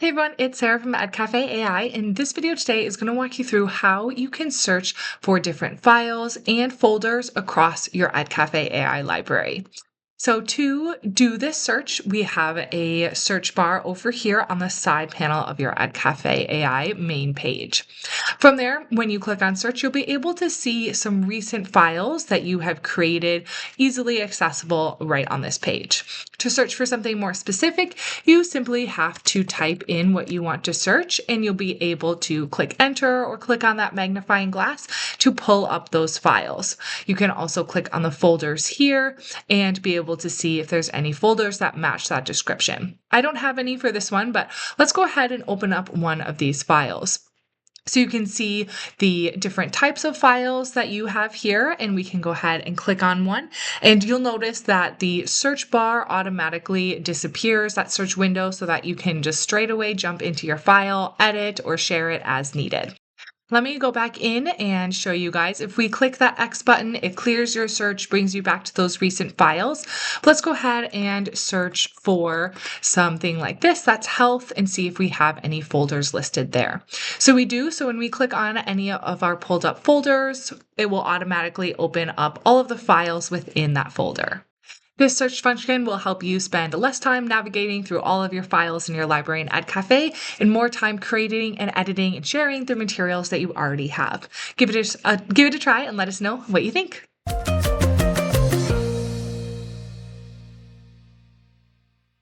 Hey everyone, it's Sarah from EdCafe AI, and this video today is going to walk you through how you can search for different files and folders across your EdCafe AI library. So to do this search, we have a search bar over here on the side panel of your EdCafe AI main page. From there, when you click on search, you'll be able to see some recent files that you have created easily accessible right on this page. To search for something more specific, you simply have to type in what you want to search and you'll be able to click enter or click on that magnifying glass to pull up those files. You can also click on the folders here and be able to see if there's any folders that match that description. I don't have any for this one, but let's go ahead and open up one of these files. So you can see the different types of files that you have here, and we can go ahead and click on one. And you'll notice that the search bar automatically disappears, that search window, so that you can just straight away jump into your file, edit, or share it as needed. Let me go back in and show you guys. If we click that X button, it clears your search, brings you back to those recent files. Let's go ahead and search for something like this, that's health, and see if we have any folders listed there. So we do. So when we click on any of our pulled up folders, it will automatically open up all of the files within that folder. This search function will help you spend less time navigating through all of your files in your library in EdCafe and more time creating and editing and sharing the materials that you already have. Give it a try and let us know what you think.